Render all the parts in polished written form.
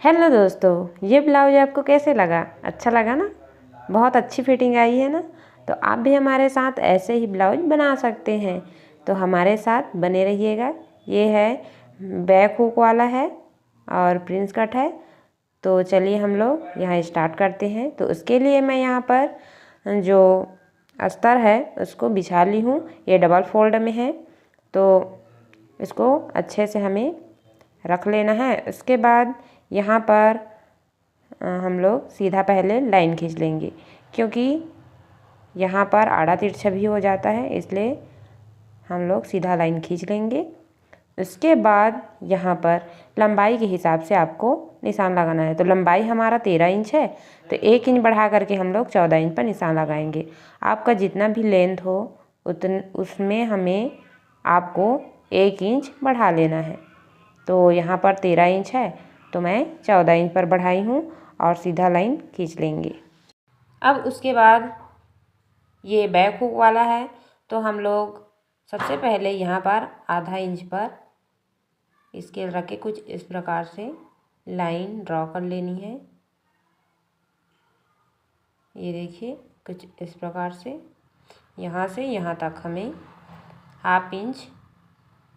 Hello दोस्तों, ये blouse आपको कैसे लगा? अच्छा लगा ना? बहुत अच्छी फिटिंग आई है ना? तो आप भी हमारे साथ ऐसे ही ब्लाउज बना सकते हैं। तो हमारे साथ बने रहिएगा। ये है बैक हुक वाला है और प्रिंस कट है। तो चलिए हम लोग यहाँ स्टार्ट करते हैं। तो उसके लिए मैं यहाँ पर जो अस्तर है उसको बिछा ली हूँ। ये डबल फोल्ड में है, तो इसको अच्छे से हमें रख लेना है। उसके बाद यहाँ पर हम लोग सीधा पहले लाइन खींच लेंगे, क्योंकि यहाँ पर आड़ा तिरछा भी हो जाता है, इसलिए हम लोग सीधा लाइन खींच लेंगे। उसके बाद यहाँ पर लंबाई के हिसाब से आपको निशान लगाना है। तो लंबाई हमारा 13 इंच है, तो 1 इंच बढ़ा करके हम लोग 14 इंच पर निशान लगाएंगे। आपका जितना भी लेंथ हो उसमें हमें आपको 1 इंच बढ़ा लेना है। तो यहाँ पर 13 इंच है, तो मैं 14 इंच पर बढ़ाई हूँ और सीधा लाइन खींच लेंगे। अब उसके बाद ये बैक हुक वाला है, तो हम लोग सबसे पहले यहाँ पर आधा इंच पर स्केल रख के कुछ इस प्रकार से लाइन ड्रॉ कर लेनी है। ये देखिए, कुछ इस प्रकार से यहाँ से यहाँ तक हमें ½ इंच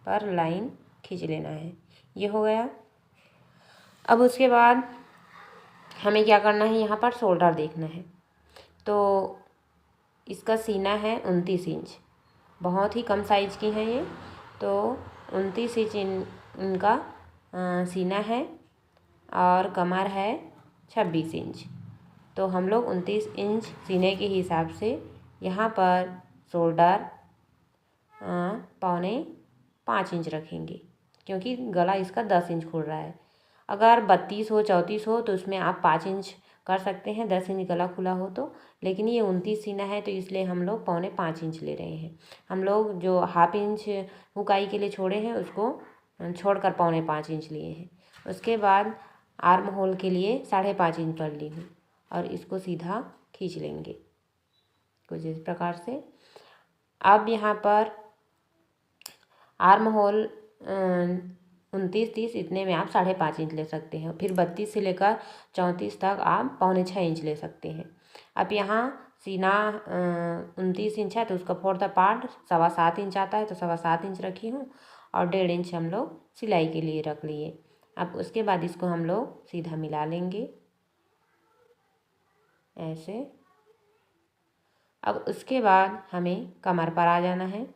पर लाइन खींच लेना है। ये हो गया। अब उसके बाद हमें क्या करना है, यहाँ पर शोल्डर देखना है। तो इसका सीना है 29 इंच, बहुत ही कम साइज़ की है ये। तो 29 इंच इनका सीना है और कमर है 26 इंच। तो हम लोग 29 इंच सीने के हिसाब से यहाँ पर शोल्डर 4.25 इंच रखेंगे, क्योंकि गला इसका 10 इंच खुल रहा है। अगर 32 हो 34 हो तो उसमें आप 5 इंच कर सकते हैं, 10 इंच गला खुला हो तो। लेकिन ये 29 सीना है, तो इसलिए हम लोग 4.25 इंच ले रहे हैं। हम लोग जो ½ इंच हुकाई के लिए छोड़े हैं उसको छोड़कर 4.25 इंच लिए हैं। उसके बाद आर्म होल के लिए 5.5 इंच पर ली हूँ और इसको सीधा खींच लेंगे कुछ इस प्रकार से। अब यहाँ पर आर्म होल 29, 30 इतने में आप 5.5 इंच ले सकते हैं। फिर 32 से लेकर 34 तक आप 5.25 इंच ले सकते हैं। अब यहाँ सीना 29 इंच है, तो उसका 4th पार्ट 7.25 इंच आता है, तो 7.25 इंच रखी हूँ और 1.5 इंच हम लोग सिलाई के लिए रख लिए। अब उसके बाद इसको हम लोग सीधा मिला लेंगे ऐसे। अब उसके बाद हमें कमर पर आ जाना है।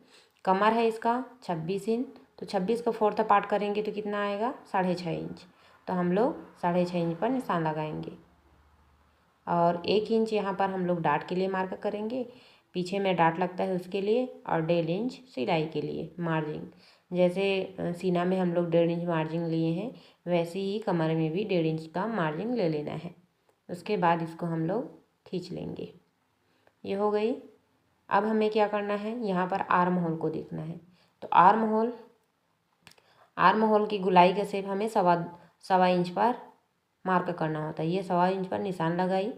कमर है इसका 26 इंच, तो 26 का 4th पार्ट करेंगे तो कितना आएगा, 6.5 इंच। तो हम लोग 6.5 इंच पर निशान लगाएंगे और 1 इंच यहाँ पर हम लोग डाट के लिए मार्क करेंगे। पीछे में डाट लगता है उसके लिए, और 1.5 इंच सिलाई के लिए मार्जिन। जैसे सीना में हम लोग 1.5 इंच मार्जिन लिए हैं, वैसे ही कमर में भी 1.5 इंच का मार्जिन ले लेना है। उसके बाद इसको हम लोग खींच लेंगे। ये हो गई। अब हमें क्या करना है, यहाँ पर आर्म होल को देखना है। तो आर्म होल की गुलाई का शेप हमें सवा इंच पर मार्क करना होता है। ये 1.25 इंच पर निशान लगाई।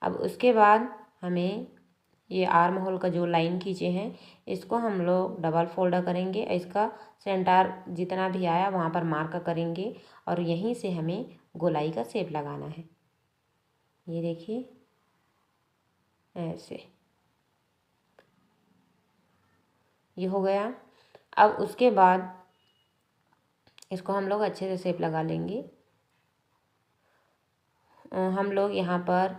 अब उसके बाद हमें ये आर्म होल का जो लाइन खींचे हैं इसको हम लोग डबल फोल्ड करेंगे। इसका सेंटर जितना भी आया वहाँ पर मार्क करेंगे और यहीं से हमें गोलाई का शेप लगाना है। ये देखिए ऐसे, ये हो गया। अब उसके बाद इसको हम लोग अच्छे से शेप लगा लेंगे। हम लोग यहाँ पर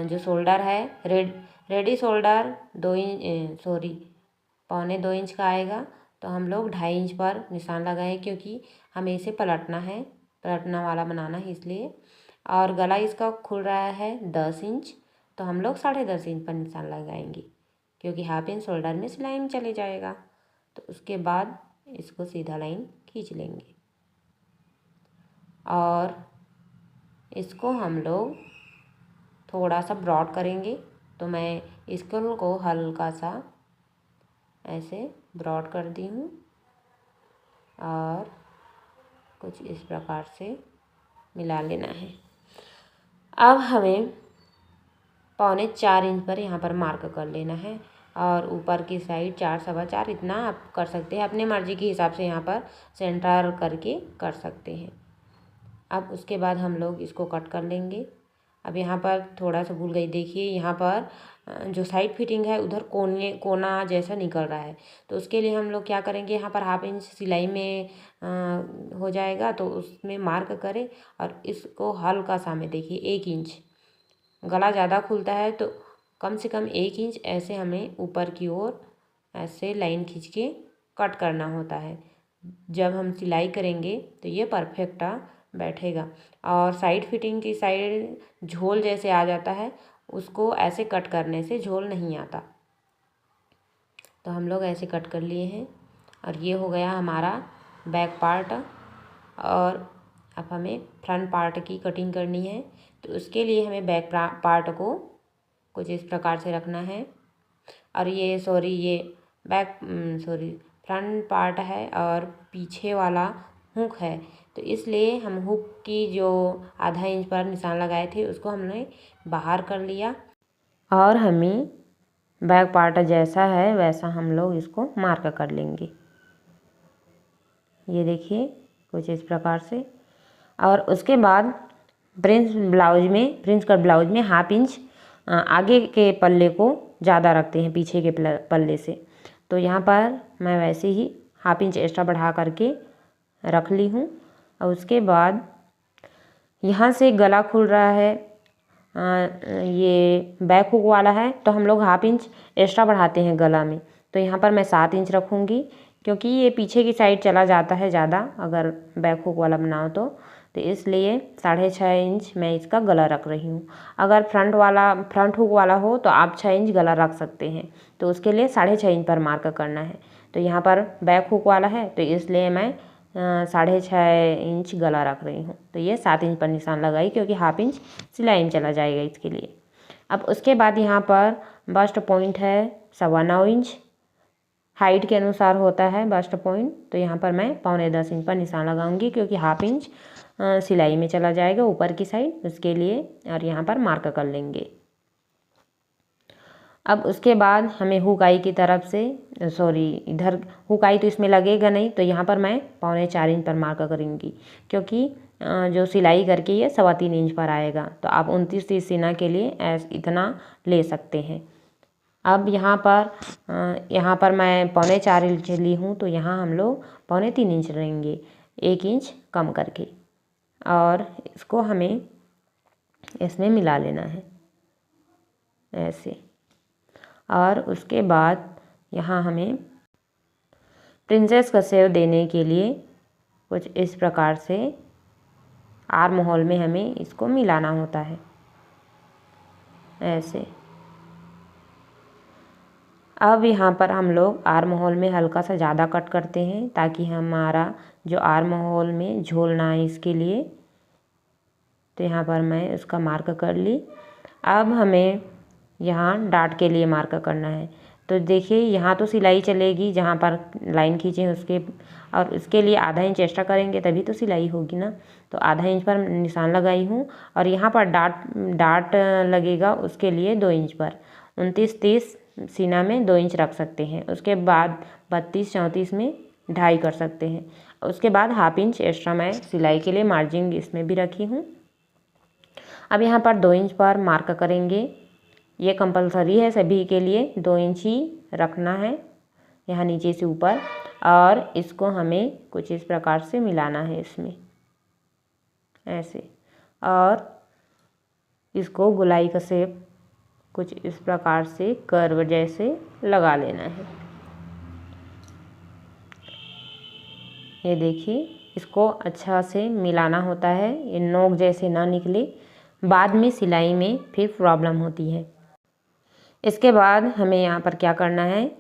जो शोल्डर है रेडी शोल्डर 2.25 इंच का आएगा, तो हम लोग 2.5 इंच पर निशान लगाए, क्योंकि हमें इसे पलटना वाला बनाना है इसलिए। और गला इसका खुल रहा है 10 इंच, तो हम लोग 10.5 इंच पर निशान लगाएंगे, क्योंकि ½ इंच शोल्डर में सिलाई में चले जाएगा। तो उसके बाद इसको सीधा लाइन खींच लेंगे और इसको हम लोग थोड़ा सा ब्रॉड करेंगे। तो मैं स्केल को हल्का सा ऐसे ब्रॉड कर दी हूँ और कुछ इस प्रकार से मिला लेना है। अब हमें 4.25 इंच पर यहाँ पर मार्क कर लेना है और ऊपर की साइड 4, 4.25 इतना आप कर सकते हैं। अपने मर्जी के हिसाब से यहाँ पर सेंटर करके कर सकते हैं। अब उसके बाद हम लोग इसको कट कर लेंगे। अब यहाँ पर थोड़ा सा भूल गई, देखिए यहाँ पर जो साइड फिटिंग है उधर कोना जैसा निकल रहा है। तो उसके लिए हम लोग क्या करेंगे, यहाँ पर 1/2 इंच सिलाई में हो जाएगा, तो उसमें मार्क करें और इसको हल्का सा में देखिए 1 इंच, गला ज़्यादा खुलता है तो कम से कम 1 इंच ऐसे हमें ऊपर की ओर ऐसे लाइन खींच के कट करना होता है। जब हम सिलाई करेंगे तो ये परफेक्ट बैठेगा। और साइड फिटिंग की साइड झोल जैसे आ जाता है, उसको ऐसे कट करने से झोल नहीं आता। तो हम लोग ऐसे कट कर लिए हैं और ये हो गया हमारा बैक पार्ट। और अब हमें फ्रंट पार्ट की कटिंग करनी है, तो उसके लिए हमें बैक पार्ट को कुछ इस प्रकार से रखना है। और ये फ्रंट पार्ट है और पीछे वाला हुक है, तो इसलिए हम हुक की जो 1/2 इंच पर निशान लगाए थे उसको हमने बाहर कर लिया। और हमें बैक पार्ट जैसा है वैसा हम लोग इसको मार्क कर लेंगे। ये देखिए कुछ इस प्रकार से। और उसके बाद प्रिंस कट ब्लाउज में 1/2 इंच आगे के पल्ले को ज़्यादा रखते हैं पीछे के पल्ले से। तो यहाँ पर मैं वैसे ही 1/2 इंच एक्स्ट्रा बढ़ा करके रख ली हूँ। और उसके बाद यहाँ से गला खुल रहा है, ये बैक हुक वाला है, तो हम लोग 1/2 इंच एक्स्ट्रा बढ़ाते हैं गला में। तो यहाँ पर मैं 7 इंच रखूँगी, क्योंकि ये पीछे की साइड चला जाता है ज़्यादा अगर बैक हुक वाला बनाओ तो इसलिए 6.5 इंच मैं इसका गला रख रही हूँ। अगर फ्रंट हुक वाला हो तो आप 6 इंच गला रख सकते हैं, तो उसके लिए 6.5 इंच पर मार्क करना है। तो यहाँ पर बैक हुक वाला है तो इसलिए मैं 6.5 इंच गला रख रही हूँ। तो ये 7 इंच पर निशान लगाई, क्योंकि 1/2 इंच सिलाई में चला जाएगा इसके लिए। अब उसके बाद यहाँ पर बस्ट पॉइंट है 9.25 इंच, हाइट के अनुसार होता है बस्ट पॉइंट। तो यहाँ पर मैं 9.25 इंच पर निशान लगाऊंगी, क्योंकि 1/2 इंच सिलाई में चला जाएगा ऊपर की साइड, उसके लिए। और यहाँ पर मार्क कर लेंगे। अब उसके बाद हमें हुकाई की तरफ से इधर हुकाई तो इसमें लगेगा नहीं, तो यहाँ पर मैं 4.25 इंच पर मार्क करूँगी, क्योंकि जो सिलाई करके ये 3.25 इंच पर आएगा। तो आप 29-30 सीना के लिए इतना ले सकते हैं। अब यहाँ पर मैं 4.25 इंच ली हूँ, तो यहाँ हम लोग 3.25 इंच लेंगे, 1 इंच कम करके। और इसको हमें इसमें मिला लेना है ऐसे। और उसके बाद यहाँ हमें प्रिंसेस का शेव देने के लिए कुछ इस प्रकार से आर्म होल में हमें इसको मिलाना होता है ऐसे। अब यहाँ पर हम लोग आर्म होल में हल्का सा ज़्यादा कट करते हैं, ताकि हमारा जो आर्म होल में झोल ना आए इसके लिए। तो यहाँ पर मैं उसका मार्क कर ली। अब हमें यहाँ डाट के लिए मार्क करना है। तो देखिए यहाँ तो सिलाई चलेगी जहाँ पर लाइन खींचे उसके, और उसके लिए 1/2 इंच एक्स्ट्रा करेंगे तभी तो सिलाई होगी ना। तो 1/2 इंच पर निशान लगाई हूँ, और यहाँ पर डाट लगेगा उसके लिए 2 इंच पर। 29-30 सीना में 2 इंच रख सकते हैं। उसके बाद 32-34 में 2.5 कर सकते हैं। उसके बाद 1/2 इंच एक्स्ट्रा मैं सिलाई के लिए मार्जिन इसमें भी रखी हूँ। अब यहाँ पर 2 इंच पर मार्क करेंगे। ये कंपलसरी है सभी के लिए, 2 इंच ही रखना है यहाँ नीचे से ऊपर। और इसको हमें कुछ इस प्रकार से मिलाना है इसमें ऐसे, और इसको गोलाई का शेप कुछ इस प्रकार से कर्व जैसे लगा लेना है। ये देखिए इसको अच्छा से मिलाना होता है, ये नोक जैसे ना निकले, बाद में सिलाई में फिर प्रॉब्लम होती है। इसके बाद हमें यहाँ पर क्या करना है,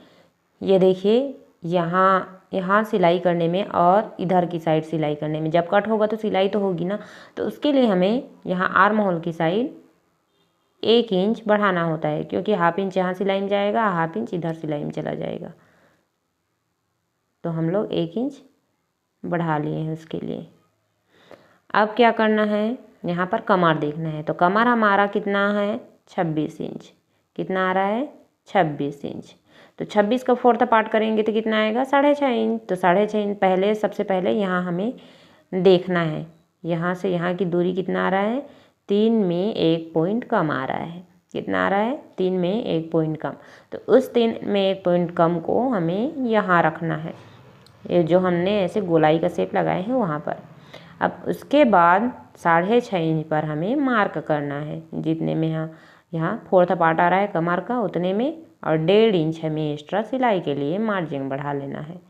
ये देखिए यहाँ सिलाई करने में और इधर की साइड सिलाई करने में, जब कट होगा तो सिलाई तो होगी ना। तो उसके लिए हमें यहाँ आर्म होल की साइड 1 इंच बढ़ाना होता है, क्योंकि 1/2 इंच यहाँ सिलाई में जाएगा, 1/2 इंच इधर सिलाई में चला जाएगा। तो हम लोग 1 इंच बढ़ा लिए हैं उसके लिए। अब क्या करना है, यहाँ पर कमर देखना है। तो कमर हमारा कितना है, 26 इंच। कितना आ रहा है, 26 इंच। तो 26 का 4th पार्ट करेंगे तो कितना आएगा, 6.5 इंच। तो 6.5 इंच सबसे पहले यहाँ हमें देखना है यहाँ से यहाँ की दूरी कितना आ रहा है, 3 में 1 पॉइंट कम आ रहा है। कितना आ रहा है, 3 में 1 पॉइंट कम। तो उस 3 में 1 पॉइंट कम को हमें यहाँ रखना है, ये जो हमने ऐसे गोलाई का शेप लगाए हैं वहाँ पर। अब उसके बाद 6.5 इंच पर हमें मार्क करना है, जितने में यहाँ 4th पार्ट आ रहा है कमर का उतने में, और 1.5 इंच हमें एक्स्ट्रा सिलाई के लिए मार्जिन बढ़ा लेना है।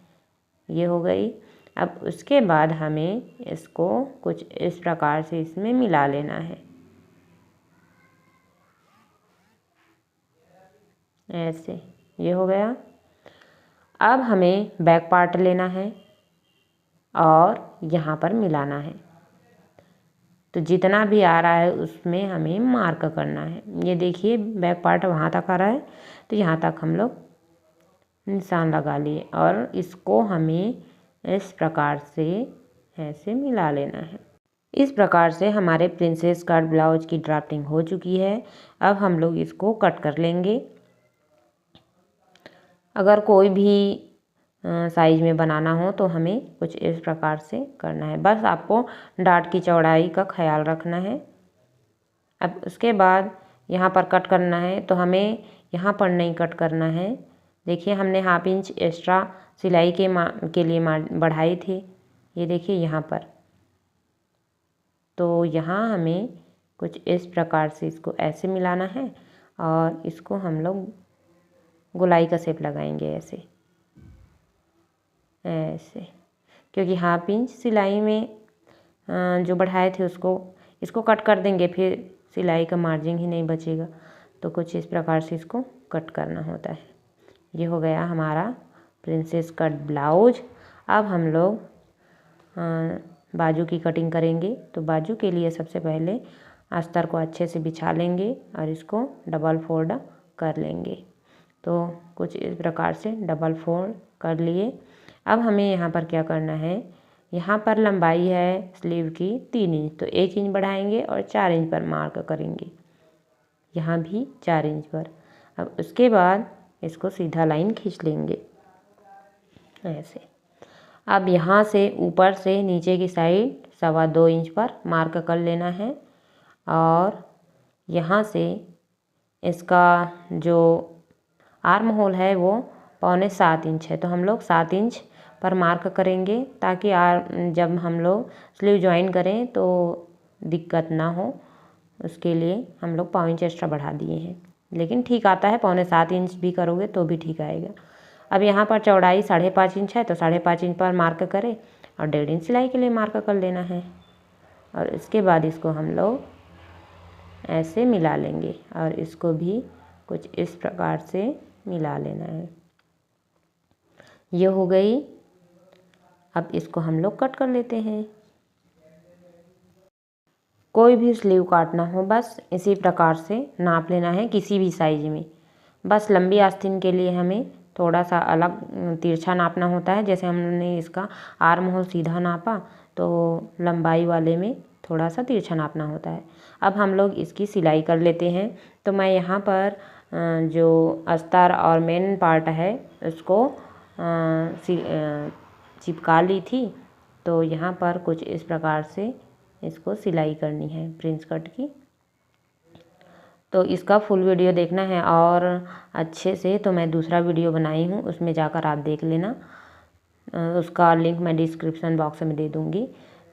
ये हो गई। अब उसके बाद हमें इसको कुछ इस प्रकार से इसमें मिला लेना है, ऐसे। ये हो गया। अब हमें बैक पार्ट लेना है और यहाँ पर मिलाना है। तो जितना भी आ रहा है उसमें हमें मार्क करना है। ये देखिए बैक पार्ट वहाँ तक आ रहा है, तो यहाँ तक हम लोग निशान लगा लिए और इसको हमें इस प्रकार से ऐसे मिला लेना है। इस प्रकार से हमारे प्रिंसेस कट ब्लाउज की ड्राफ्टिंग हो चुकी है। अब हम लोग इसको कट कर लेंगे। अगर कोई भी साइज में बनाना हो तो हमें कुछ इस प्रकार से करना है। बस आपको डाट की चौड़ाई का ख्याल रखना है। अब उसके बाद यहाँ पर कट करना है, तो हमें यहाँ पर नहीं कट करना है। देखिए हमने 1/2 इंच एक्स्ट्रा सिलाई के लिए बढ़ाई थी, ये देखिए यहाँ पर। तो यहाँ हमें कुछ इस प्रकार से इसको ऐसे मिलाना है और इसको हम लोग गोलाई का शेप लगाएंगे ऐसे ऐसे, क्योंकि 1/2 इंच सिलाई में जो बढ़ाए थे इसको कट कर देंगे, फिर सिलाई का मार्जिन ही नहीं बचेगा। तो कुछ इस प्रकार से इसको कट करना होता है। ये हो गया हमारा प्रिंसेस कट ब्लाउज। अब हम लोग बाजू की कटिंग करेंगे। तो बाजू के लिए सबसे पहले अस्तर को अच्छे से बिछा लेंगे और इसको डबल फोल्ड कर लेंगे। तो कुछ इस प्रकार से डबल फोल्ड कर लिए। अब हमें यहाँ पर क्या करना है, यहाँ पर लंबाई है स्लीव की 3 इंच, तो 1 इंच बढ़ाएंगे और 4 इंच पर मार्क करेंगे, यहाँ भी 4 इंच पर। अब उसके बाद इसको सीधा लाइन खींच लेंगे ऐसे। अब यहाँ से ऊपर से नीचे की साइड 2.25 इंच पर मार्क कर लेना है और यहाँ से इसका जो आर्म होल है वो 6.25 इंच है, तो हम लोग 7 इंच पर मार्क करेंगे, ताकि जब हम लोग स्लीव ज्वाइन करें तो दिक्कत ना हो। उसके लिए हम लोग 0.5 इंच एक्स्ट्रा बढ़ा दिए हैं, लेकिन ठीक आता है। 7.25 इंच भी करोगे तो भी ठीक आएगा। अब यहाँ पर चौड़ाई 5.5 इंच है, तो 5.5 इंच पर मार्क करें और 1.5 इंच सिलाई के लिए मार्क कर लेना है। और इसके बाद इसको हम लोग ऐसे मिला लेंगे और इसको भी कुछ इस प्रकार से मिला लेना है। ये हो गई। अब इसको हम लोग कट कर लेते हैं। कोई भी स्लीव काटना हो बस इसी प्रकार से नाप लेना है, किसी भी साइज में। बस लंबी आस्तीन के लिए हमें थोड़ा सा अलग तिरछा नापना होता है। जैसे हमने इसका आर्म होल सीधा नापा, तो लंबाई वाले में थोड़ा सा तिरछा नापना होता है। अब हम लोग इसकी सिलाई कर लेते हैं। तो मैं यहाँ पर जो अस्तर और मेन पार्ट है उसको चिपका ली थी। तो यहाँ पर कुछ इस प्रकार से इसको सिलाई करनी है प्रिंस कट की। तो इसका फुल वीडियो देखना है और अच्छे से, तो मैं दूसरा वीडियो बनाई हूँ, उसमें जाकर आप देख लेना। उसका लिंक मैं डिस्क्रिप्शन बॉक्स में दे दूँगी।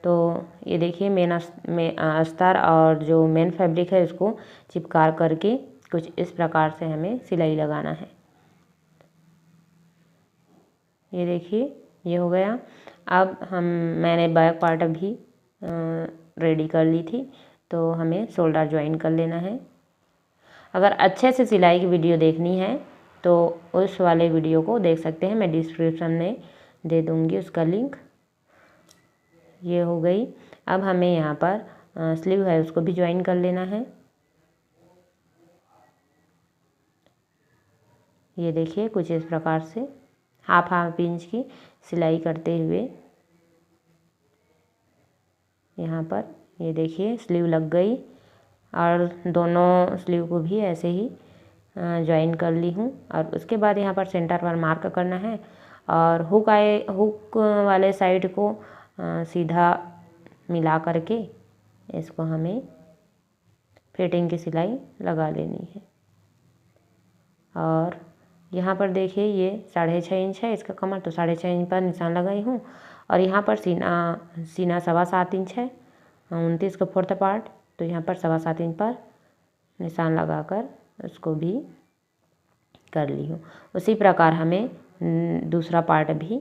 तो ये देखिए मेन अस्तर और जो मेन फैब्रिक है उसको चिपका करके कुछ इस प्रकार से हमें सिलाई लगाना है। ये देखिए ये हो गया। अब मैंने बैक पार्ट भी रेडी कर ली थी, तो हमें शोल्डर ज्वाइन कर लेना है। अगर अच्छे से सिलाई की वीडियो देखनी है तो उस वाले वीडियो को देख सकते हैं, मैं डिस्क्रिप्शन में दे दूँगी उसका लिंक। ये हो गई। अब हमें यहाँ पर स्लीव है उसको भी ज्वाइन कर लेना है। ये देखिए कुछ इस प्रकार से हाफ इंच की सिलाई करते हुए यहाँ पर ये देखिए स्लीव लग गई और दोनों स्लीव को भी ऐसे ही ज्वाइन कर ली हूँ। और उसके बाद यहाँ पर सेंटर पर मार्क करना है और हुक वाले साइड को सीधा मिला करके इसको हमें फिटिंग की सिलाई लगा लेनी है। और यहाँ पर देखिए ये 6.5 इंच है इसका कमर, तो 6.5 इंच पर निशान लगाई हूँ। और यहाँ पर सीना 7.25 इंच है, 29 का 4th पार्ट, तो यहाँ पर 7.25 इंच पर निशान लगाकर उसको भी कर ली हूँ। उसी प्रकार हमें दूसरा पार्ट भी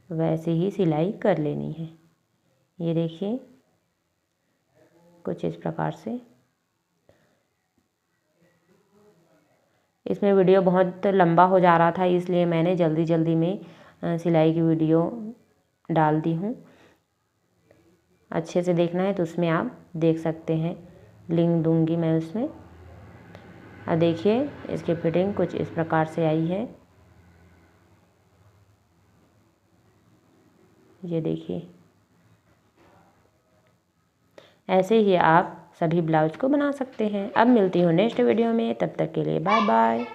वैसे ही सिलाई कर लेनी है। ये देखिए कुछ इस प्रकार से। इसमें वीडियो बहुत लंबा हो जा रहा था, इसलिए मैंने जल्दी जल्दी में सिलाई की वीडियो डाल दी हूँ। अच्छे से देखना है तो उसमें आप देख सकते हैं, लिंक दूंगी मैं उसमें। अब देखिए इसकी फिटिंग कुछ इस प्रकार से आई है। ये देखिए ऐसे ही आप सभी ब्लाउज को बना सकते हैं। अब मिलती हूँ नेक्स्ट वीडियो में, तब तक के लिए बाय बाय।